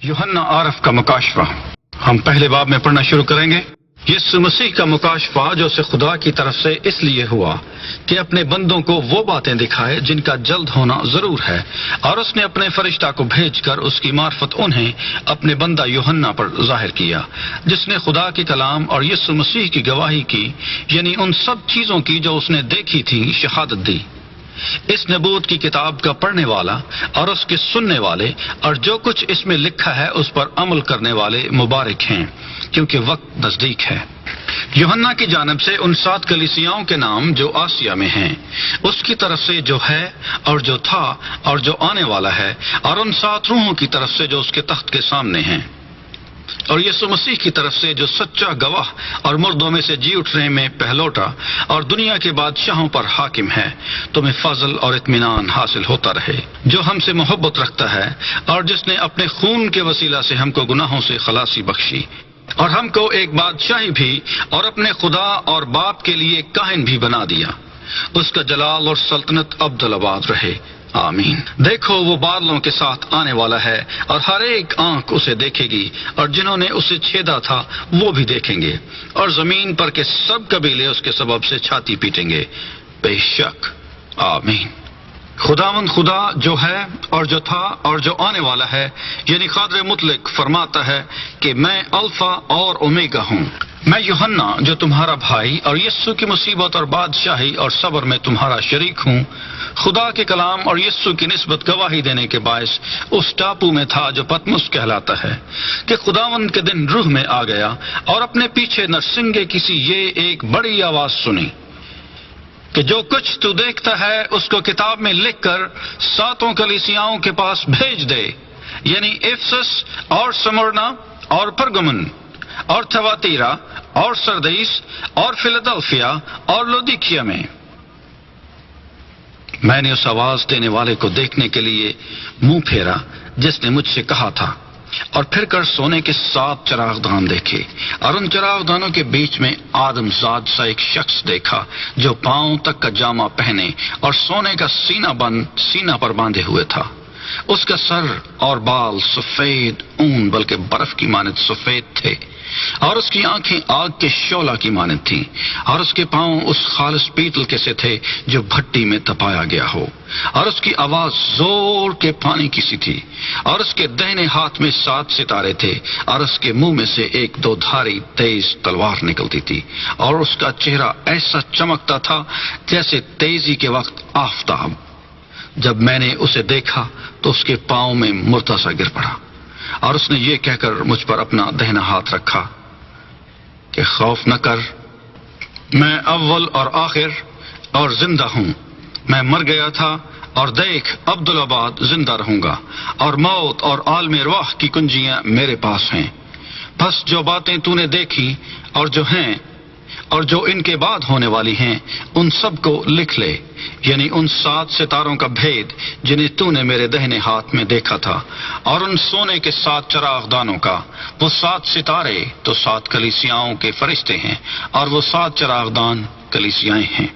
यूहन्ना आरफ का मुकाशफा हम पहले बाब में पढ़ना शुरू करेंगे। यीशु मसीह का मुकाशफा जो से खुदा की तरफ से इसलिए हुआ कि अपने बंदों को वो बातें दिखाए जिनका जल्द होना जरूर है, और उसने अपने फरिश्ता को भेजकर उसकी मार्फत उन्हें अपने बंदा यूहन्ना पर जाहिर किया, जिसने खुदा के कलाम और यीशु मसीह की गवाही की, यानी उन सब चीजों की जो उसने देखी थी, शहादत दी। इस नबूत की किताब का पढ़ने वाला और उसके सुनने वाले और जो कुछ इसमें लिखा है उस पर अमल करने वाले मुबारक हैं, क्योंकि वक्त नजदीक है। यूहन्ना की जानिब से उन 7 कलीसियाओं के नाम जो आसिया में हैं, उसकी तरफ से जो है और जो था और जो आने वाला है, और उन 7 रूहों की तरफ से जो उसके तख्त के सामने हैं, और यीशु मसीह की तरफ से जो सच्चा गवाह और मुर्दों में से जी उठने में पहलोटा और दुनिया के बादशाहों पर हाकिम है, तुम्हें फजल और इत्मीनान हासिल होता रहे, जो हमसे मोहब्बत रखता है और जिसने अपने खून के वसीला से हमको गुनाहों से खलासी बख्शी और हमको एक बादशाही भी और अपने खुदा और बाप के लिए काहिन भी बना दिया। उसका जलाल और सल्तनत अब्दुल-अबाद रहे, आमीन। देखो वो बादलों के साथ आने वाला है और हर एक आंख उसे देखेगी, और जिन्होंने उसे छेदा था वो भी देखेंगे, और जमीन पर के सब कबीले उसके सबब से छाती पीटेंगे, बेशक, आमीन। खुदावंद खुदा जो है और जो था और जो आने वाला है, यानी कादिर मुतलक फरमाता है कि मैं अल्फा और ओमेगा हूँ। मैं यूहन्ना जो तुम्हारा भाई और यीशु की मुसीबत और बादशाही और सब्र में तुम्हारा शरीक हूँ, खुदा के कलाम और यीशु की निस्बत गवाही देने के बायस उस टापू में था जो पतमुस कहलाता है, कि खुदावंद के दिन रूह में आ गया और अपने पीछे नरसिंगे किसी ये एक बड़ी आवाज सुनी कि जो कुछ तू देखता है उसको किताब में लिखकर 7 कलीसियाओं के पास भेज दे, यानी इफसस और स्मुरना और परगमुन और थवातीरा और सरदीस और फिलाडेल्फिया और लौदीकिया में। मैंने उस आवाज देने वाले को देखने के लिए मुंह फेरा जिसने मुझसे कहा था, और फिर कर सोने के 7 चरागदान देखे, और उन चरागदानों के बीच में आदमजाद सा एक शख्स देखा जो पांव तक का जामा पहने और सोने का सीना पर बांधे हुए था। उसका सर और बाल सफेद ऊन बल्कि बर्फ की मानद सफेद थे, और उसकी आंखें आग के शोला की मानद थीं, और उसके पांव उस खालिस पीतल के से थे जो भट्टी में तपाया गया हो, और उसकी आवाज जोर के पानी की सी थी, और उसके दाहिने हाथ में 7 सितारे थे, और उसके मुंह में से एक 2 धारी तेज तलवार निकलती थी, और उसका चेहरा ऐसा चमकता था जैसे तेजी के वक्त आफताब। जब मैंने उसे देखा तो उसके पांव में मुर्दा सा गिर पड़ा, और उसने ये कहकर मुझ पर अपना दाहिना हाथ रखा कि खौफ न कर, मैं अव्वल और आखिर और जिंदा हूं। मैं मर गया था और देख अब्दुल-अबाद जिंदा रहूंगा, और मौत और आलम अरवाह की कुंजियां मेरे पास हैं। बस जो बातें तूने देखी और जो हैं और जो इनके बाद होने वाली हैं, उन सब को लिख ले, यानी उन 7 सितारों का भेद जिन्हें तूने मेरे दाहिने हाथ में देखा था, और उन सोने के 7 चरागदानों का। वो 7 सितारे तो 7 कलीसियाओं के फरिश्ते हैं, और वो 7 चरागदान कलीसियाएं हैं।